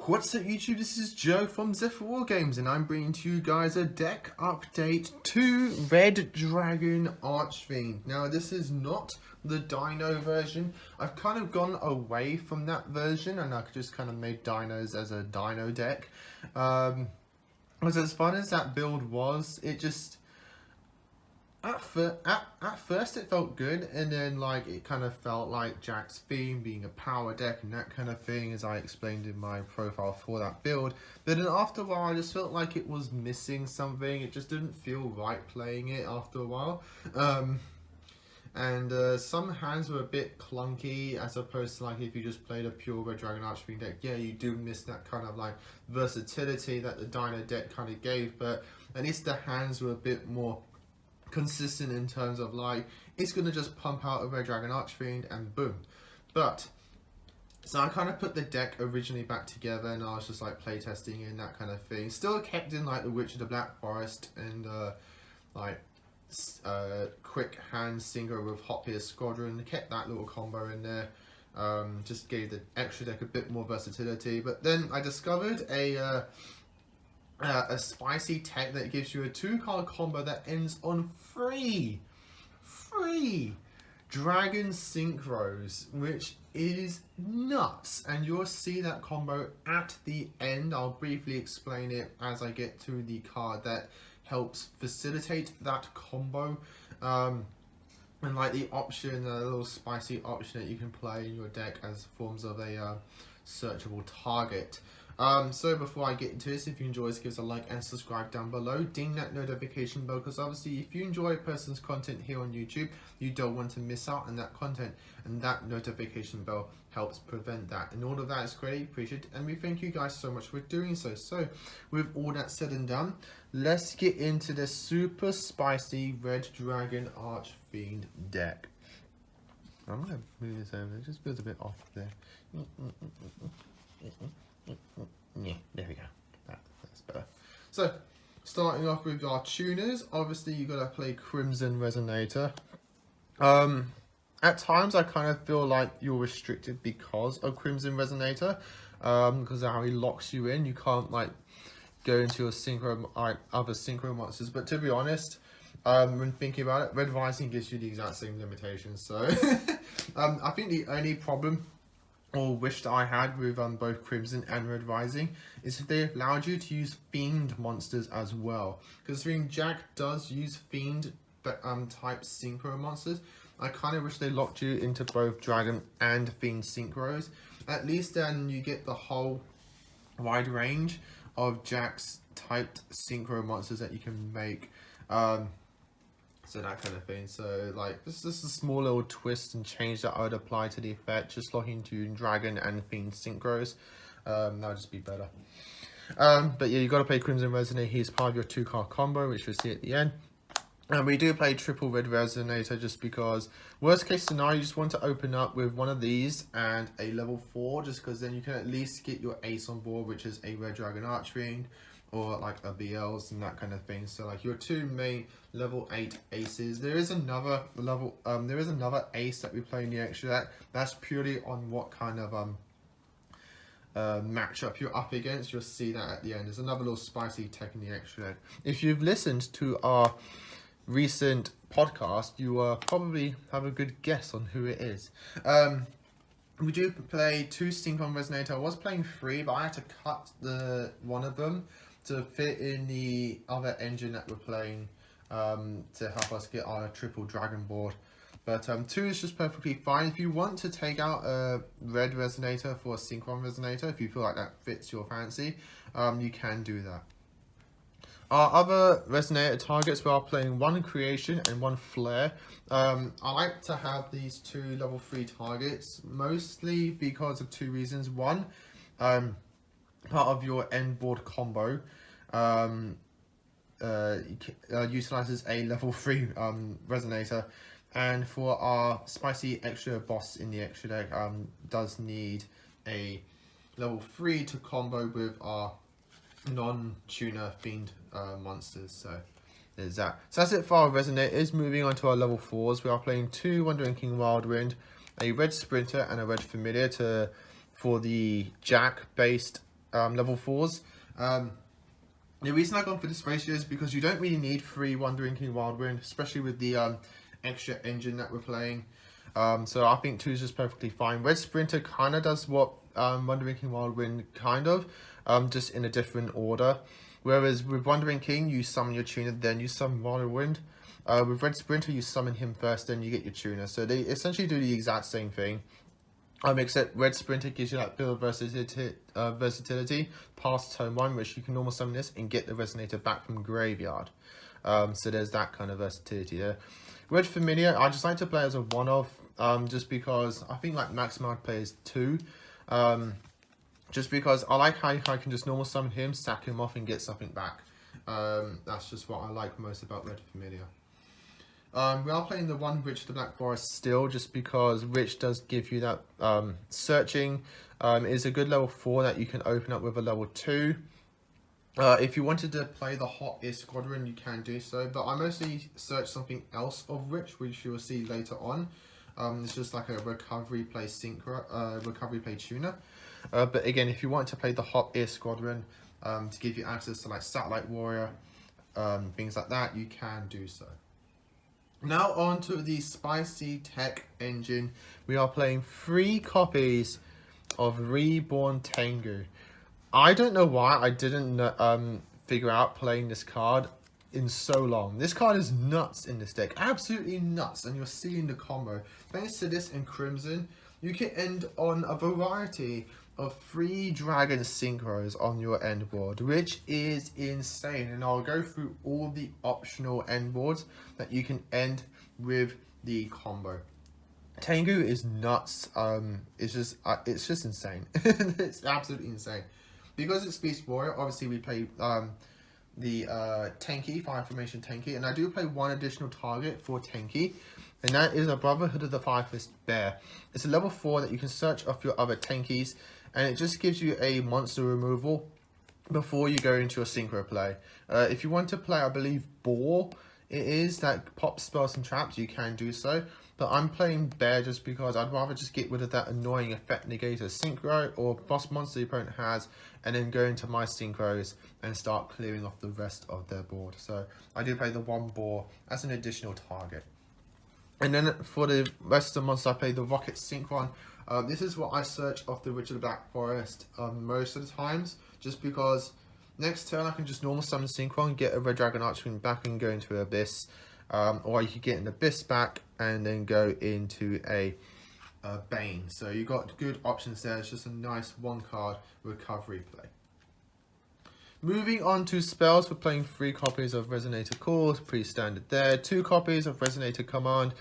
What's up YouTube, this is Joe from Zephyr Wargames and I'm bringing to you guys a deck update to Red Dragon Archfiend. Now this is not the Dino version. I've kind of gone away from that version and I just kind of made Dinos as a Dino deck. Because as fun as that build was, it just... At first it felt good, and then like it kind of felt like Jack's theme being a power deck and that kind of thing, as I explained in my profile for that build. But then after a while I just felt like it was missing something. It just didn't feel right playing it after a while. Some hands were a bit clunky as opposed to like if you just played a pure Red Dragon Archfiend deck. Yeah, you do miss that kind of like versatility that the Dino deck kind of gave, but at least the hands were a bit more consistent in terms of like it's gonna just pump out a Red Dragon Archfiend and boom. But so I kind of put the deck originally back together and I was just like playtesting and that kind of thing. Still kept in like the Witch of the Black Forest and quick hand synchro with Hot Pierce Squadron. Kept that little combo in there. Just gave the extra deck a bit more versatility. But then I discovered a spicy tech that gives you a 2-card combo that ends on free Dragon Synchros, which is nuts, and you'll see that combo at the end. I'll briefly explain it as I get to the card that helps facilitate that combo, and like the option, a little spicy option that you can play in your deck as forms of a searchable target. So before I get into this, if you enjoy this, give us a like and subscribe down below. Ding that notification bell, because obviously if you enjoy a person's content here on YouTube, you don't want to miss out on that content, and that notification bell helps prevent that. And all of that is greatly appreciated, and we thank you guys so much for doing so. So with all that said and done, let's get into the super spicy Red Dragon Archfiend deck. I'm going to move this over, it just feels a bit off there. Yeah, there we go. That's better. So, starting off with our tuners, obviously you gotta play Crimson Resonator. At times I kind of feel like you're restricted because of Crimson Resonator, because of how he locks you in. You can't like go into your other synchro monsters. But to be honest, when thinking about it, Red Rising gives you the exact same limitations. So, I think the only problem or wish that I had with both Crimson and Red Rising is if they allowed you to use Fiend monsters as well. Because Jack does use Fiend type synchro monsters. I kind of wish they locked you into both Dragon and Fiend synchros. At least then you get the whole wide range of Jack's typed synchro monsters that you can make. So that kind of thing. So like this is a small little twist and change that I would apply to the effect, just locking to Dragon and Fiend synchros. That would just be better. But yeah, you got to play Crimson Resonator. He's part of your 2-card combo, which you'll see at the end. And we do play triple Red Resonator just because worst case scenario, you just want to open up with one of these and a level 4, just because then you can at least get your ace on board, which is a Red Dragon Archfiend, or like a BLs and that kind of thing. So like your 2 main level 8 aces. There is another level, there is another ace that we play in the extra deck. That's purely on what kind of matchup you're up against. You'll see that at the end. There's another little spicy tech in the extra deck. If you've listened to our recent podcast, you probably have a good guess on who it is. We do play 2 Synchron Resonator. I was playing 3, but I had to cut one of them to fit in the other engine that we're playing, to help us get our triple Dragon board. But 2 is just perfectly fine. If you want to take out a Red Resonator for a Synchron Resonator, if you feel like that fits your fancy, you can do that. Our other Resonator targets, we are playing 1 Creation and 1 Flare. I like to have these 2 level 3 targets, mostly because of 2 reasons. One, part of your end board combo utilizes a level 3 Resonator And for our spicy extra boss in the extra deck, does need a level 3 to combo with our non-tuner fiend monsters. So there's that. So that's it for our Resonators. Moving on to our level 4s, we are playing 2 Wandering King Wildwind, a Red Sprinter and a Red Familiar for the Jack based level 4s. The reason I've gone for this ratio is because you don't really need 3 Wandering King Wildwind, especially with the extra engine that we're playing. So I think 2 is just perfectly fine. Red Sprinter kind of does what Wandering King Wildwind kind of, just in a different order. Whereas with Wandering King, you summon your tuner, then you summon Wildwind. With Red Sprinter, you summon him first, then you get your tuner. So they essentially do the exact same thing. Except Red Sprinter gives you that bit of versatility past turn 1, which you can normal summon this and get the Resonator back from graveyard. So there's that kind of versatility there. Red Familiar, I just like to play as a one-off, just because I think like maximum I'd play is 2. Just because I like how I can just normal summon him, sack him off and get something back. That's just what I like most about Red Familiar. We are playing the one Witch of the Black Forest still, just because Witch does give you that searching. Is a good level 4 that you can open up with a level 2. If you wanted to play the Hot Air Squadron, you can do so, but I mostly search something else of Witch, which you will see later on. It's just like a recovery play tuner. But again, if you want to play the Hot Air Squadron to give you access to like Satellite Warrior, things like that, you can do so. Now on to the Spicy Tech Engine. We are playing 3 copies of Reborn Tengu. I don't know why I didn't figure out playing this card in so long. This card is nuts in this deck. Absolutely nuts. And you're seeing the combo. Thanks to this and Crimson, you can end on a variety of 3 Dragon Synchros on your end board, which is insane. And I'll go through all the optional end boards that you can end with the combo. Tengu is nuts. It's just insane. It's absolutely insane. Because it's Beast Warrior, obviously we play the Tenki, Fire Formation Tenki, and I do play 1 additional target for Tenki, and that is a Brotherhood of the Fire-Fist Bear. It's a level 4 that you can search off your other Tenkis, and it just gives you a monster removal before you go into your synchro play. If you want to play, I believe, Boar, it is, that pops spells and traps, you can do so. But I'm playing Bear just because I'd rather just get rid of that annoying effect negator synchro or boss monster the opponent has, and then go into my synchros and start clearing off the rest of their board. So I do play the 1 Boar as an additional target. And then for the rest of the monsters, I play the Rocket Synchron. This is what I search off the Witch of the Black Forest most of the times, just because next turn I can just normal summon Synchron, get a Red Dragon Archfiend back and go into Abyss. Or you could get an Abyss back and then go into a Bane. So you got good options there. It's just a nice 1 card recovery play. Moving on to spells, we're playing 3 copies of Resonator Call, pretty standard there. 2 copies of Resonator Command.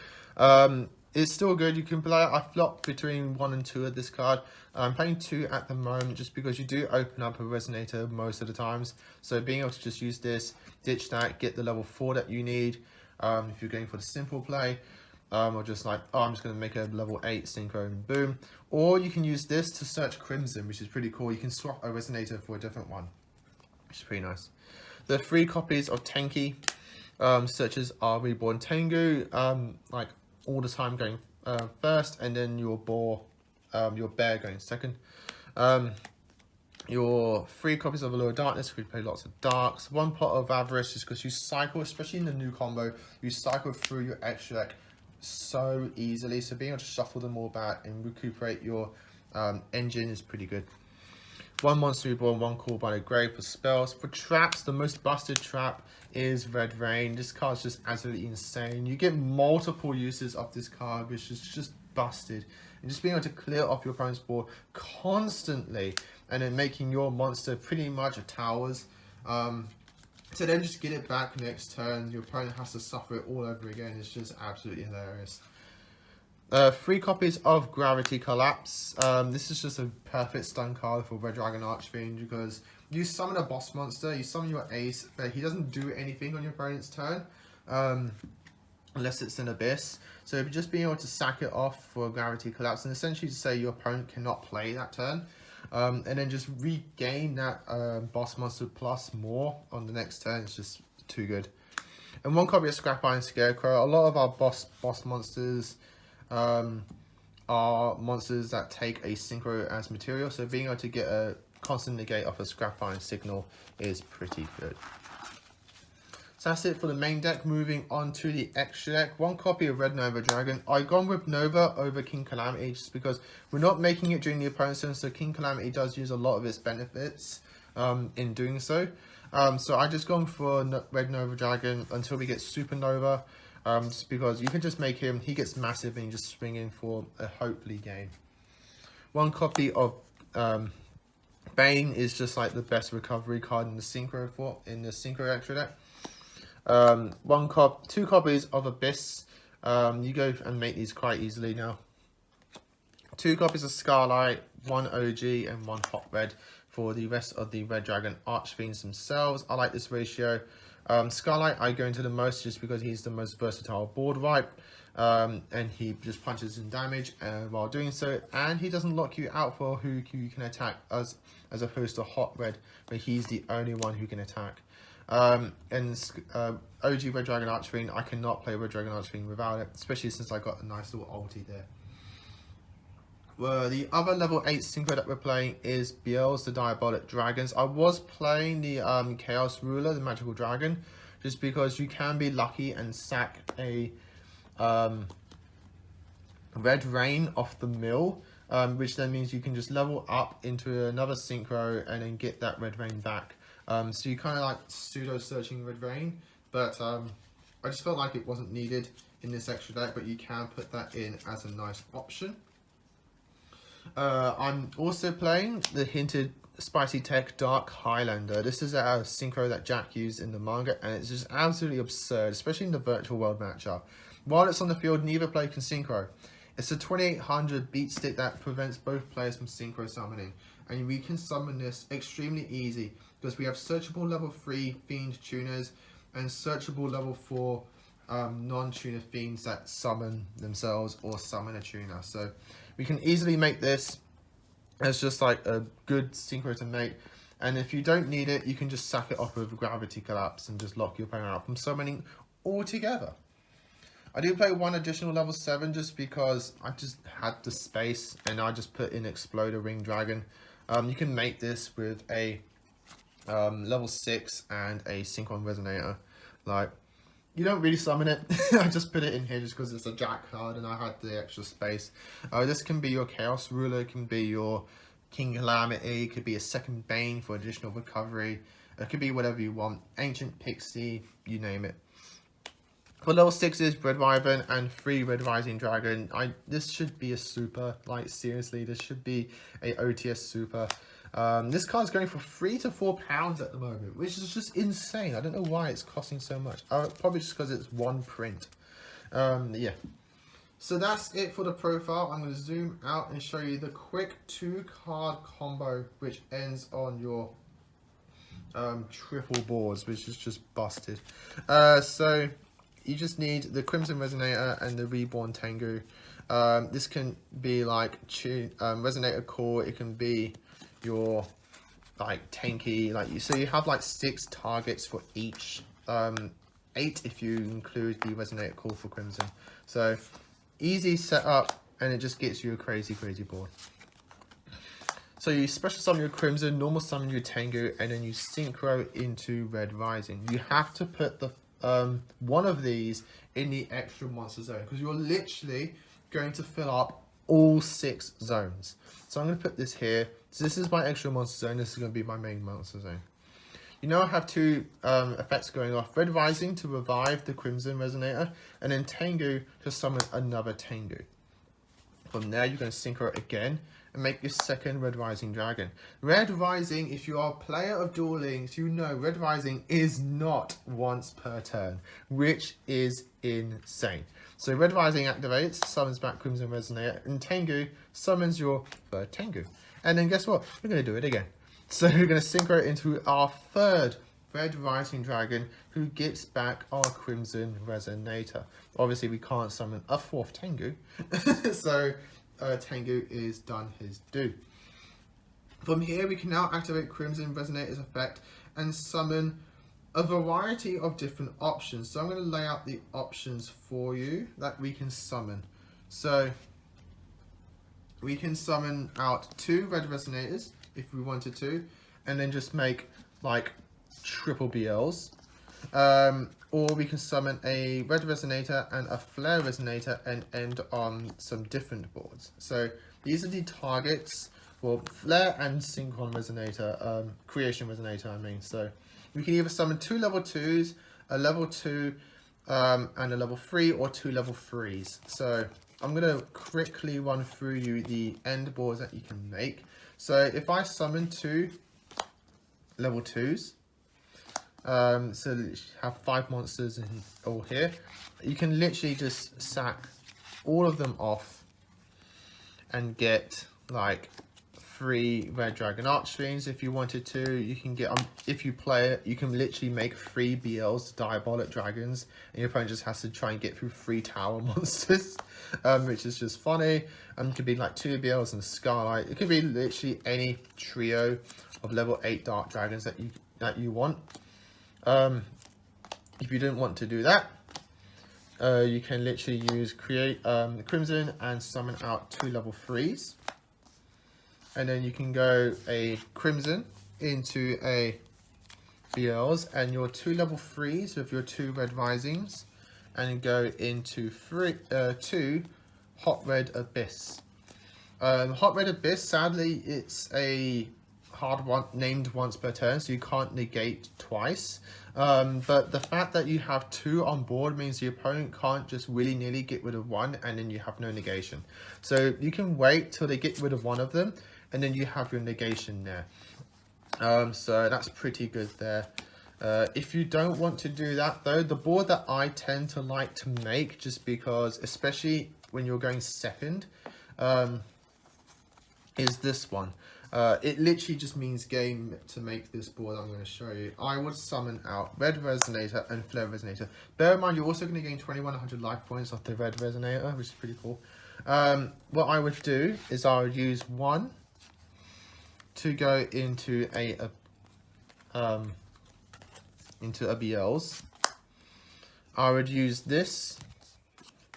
It's still good. You can play. I flop between 1 and 2 of this card. I'm playing 2 at the moment just because you do open up a Resonator most of the times. So being able to just use this, ditch that, get the level 4 that you need. If you're going for the simple play, or just like, oh, I'm just going to make a level 8 synchro and boom. Or you can use this to search Crimson, which is pretty cool. You can swap a Resonator for a different one, which is pretty nice. The 3 copies of Tenki, such as our Reborn Tengu, like all the time going first, and then your Bear going second. Your 3 copies of Allure of Darkness, we play lots of darks. 1 pot of Avarice, just because you cycle, especially in the new combo, you cycle through your extra deck so easily. So being able to shuffle them all back and recuperate your engine is pretty good. 1 Monster Reborn, 1 Call by the Grave for spells. For traps, the most busted trap is Red Rain. This card's just absolutely insane. You get multiple uses of this card, which is just busted. And just being able to clear off your opponent's board constantly, and then making your monster pretty much a towers. So then just get it back next turn. Your opponent has to suffer it all over again. It's just absolutely hilarious. 3 copies of Gravity Collapse. This is just a perfect stun card for Red Dragon Archfiend, because you summon a boss monster, you summon your ace, but he doesn't do anything on your opponent's turn. unless it's an Abyss. So just being able to sack it off for a Gravity Collapse and essentially to say your opponent cannot play that turn. And then just regain that boss monster plus more on the next turn. It's just too good. And one copy of Scrap Iron Scarecrow. A lot of our boss monsters are monsters that take a synchro as material. So being able to get a constant negate off a Scrap Iron Signal is pretty good. So that's it for the main deck. Moving on to the extra deck. One copy of Red Nova Dragon. I've gone with Nova over King Calamity just because we're not making it during the opponent's turn. So King Calamity does use a lot of its benefits in doing so. So I just gone for Red Nova Dragon until we get Supernova. Just because you can just make him, he gets massive and you just swing in for a hopefully gain. One copy of Bane is just like the best recovery card in the Synchro extra deck. Two copies of Abyss. You go and make these quite easily now. 2 copies of Starlight, 1 OG and 1 Hot Red for the rest of the Red Dragon Archfiends themselves. I like this ratio. Starlight I go into the most just because he's the most versatile board wipe. And he just punches in damage while doing so, and he doesn't lock you out for who you can attack as opposed to Hot Red, where he's the only one who can attack. OG Red Dragon Archfiend, I cannot play Red Dragon Archfiend without it, especially since I got a nice little ulti there. The other level 8 synchro that we're playing is Biel's the Diabolic Dragons. I was playing the Chaos Ruler, the Magical Dragon, just because you can be lucky and sack a Red Rain off the mill, which then means you can just level up into another synchro and then get that Red Rain back. So you kind of like pseudo searching Red Rain, but I just felt like it wasn't needed in this extra deck, but you can put that in as a nice option. I'm also playing the hinted Spicy Tech Dark Highlander. This is a synchro that Jack used in the manga, and it's just absolutely absurd, especially in the virtual world matchup. While it's on the field, neither player can synchro. It's a 2800 beat stick that prevents both players from synchro summoning, and we can summon this extremely easy because we have searchable level 3 Fiend tuners and searchable level 4 non-tuner Fiends that summon themselves or summon a tuner. So we can easily make this as just like a good synchro to make, and if you don't need it, you can just sack it off with Gravity Collapse and just lock your opponent out from summoning altogether. I do play one additional level 7 just because I just had the space and I just put in Exploder Ring Dragon. You can make this with a level 6 and a Synchron Resonator. Like, you don't really summon it. I just put it in here just because it's a Jack card and I had the extra space. This can be your Chaos Ruler, it can be your King Calamity, it could be a second Bane for additional recovery. It could be whatever you want. Ancient Pixie, you name it. For level 6s, Red Wyvern and 3 Red Rising Dragon. This should be a super. Like, seriously, this should be a OTS super. This card's going for £3 to £4 at the moment, which is just insane. I don't know why it's costing so much. Probably just because it's one print. Yeah. So that's it for the profile. I'm going to zoom out and show you the quick 2-card combo, which ends on your triple boards, which is just busted. So you just need the Crimson Resonator and the Reborn Tengu. This can be like Resonator Core. It can be your like tanky, so you have like 6 targets for each, 8 if you include the Resonator Core for Crimson. So easy setup, and it just gets you a crazy board. So you special summon your Crimson, normal summon your Tengu, and then you synchro into Red Rising. You have to put the one of these in the extra monster zone because you're literally going to fill up all 6 zones. So I'm going to put this here. So this is my extra monster zone. This is going to be my main monster zone. You know I have 2 effects going off. Red Rising to revive the Crimson Resonator, and then Tengu to summon another Tengu. From there, you're going to synchro again and make your second Red Rising Dragon. Red Rising, if you are a player of Duel Links, you know Red Rising is not once per turn, which is insane. So Red Rising activates, summons back Crimson Resonator, and Tengu summons your third Tengu. And then guess what? We're going to do it again. So we're going to synchro into our third Red Rising Dragon who gets back our Crimson Resonator. Obviously we can't summon a 4th Tengu, so Tengu is done his due. From here we can now activate Crimson Resonator's effect and summon a variety of different options. So I'm going to lay out the options for you that we can summon. So we can summon out 2 Red Resonators if we wanted to, and then just make like triple BLs. Or we can summon a Red Resonator and a Flare Resonator and end on some different boards. So these are the targets for Flare and Synchron Resonator, Creation Resonator I mean. So we can either summon 2 level 2s, a level 2 and a level 3, or 2 level 3s. So I'm going to quickly run through you the end boards that you can make. So if I summon 2 level 2s, so you have 5 monsters all here, you can literally just sack all of them off and get like 3 Red Dragon Archfiends if you wanted to. You can get, if you play it, you can literally make 3 BLs, Diabolic Dragons, and your opponent just has to try and get through 3 Tower monsters, which is just funny. It could be like 2 BLs and Scarlight. It could be literally any trio of level 8 Dark Dragons that you want. If you didn't want to do that, you can literally use create Crimson and summon out 2 level 3s. And then you can go a Crimson into a BLs and your 2 level 3s with your 2 Red Risings, and go into 2 Hot Red Abyss. Hot Red Abyss, sadly, it's a hard one, named once per turn, so you can't negate twice. But the fact that you have 2 on board means the opponent can't just willy-nilly get rid of 1 and then you have no negation. So you can wait till they get rid of 1 of them, and then you have your negation there. So that's pretty good there. If you don't want to do that though, the board that I tend to like to make, just because, especially when you're going second, is this one. It literally just means game to make this board I'm going to show you. I would summon out Red Resonator and Flare Resonator. Bear in mind, you're also going to gain 2100 life points off the Red Resonator, which is pretty cool. What I would do is I would use 1 to go into a BLs. I would use this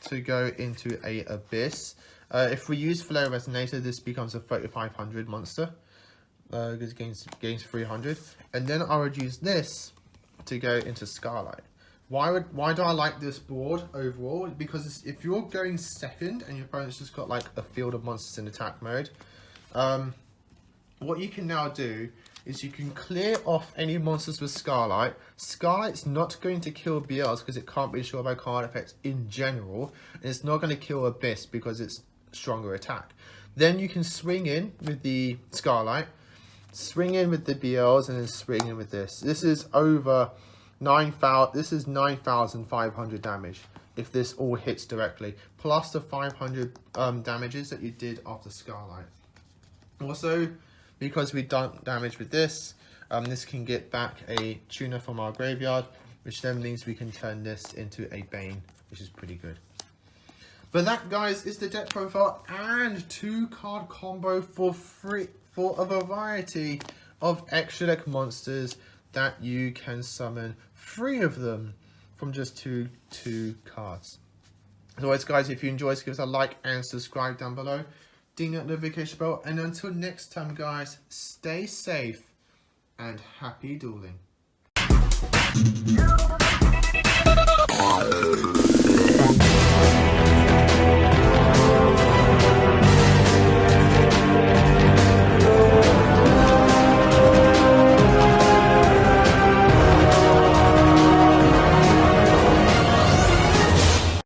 to go into a Abyss. If we use Flare Resonator, this becomes a 3500 monster. It gains 300. And then I would use this to go into Scarlight. Why do I like this board overall? Because if you're going second and your opponent's just got like a field of monsters in attack mode, what you can now do is you can clear off any monsters with Scarlight. Scarlight's not going to kill BLs because it can't be destroyed by card effects in general. And it's not going to kill Abyss because it's stronger attack. Then you can swing in with the Scarlight, swing in with the BLs, and then swing in with this. This is over 9,000. This is 9,500 damage if this all hits directly, plus the 500 damages that you did off the Scarlight. Also, because we don't damage with this, this can get back a tuner from our graveyard, which then means we can turn this into a Bane, which is pretty good. But that, guys, is the deck profile and 2-card combo for free for a variety of extra deck monsters that you can summon 3 of them from just two cards. As always, guys, if you enjoyed, give us a like and subscribe down below. Ding that notification bell, and until next time, guys, stay safe and happy dueling.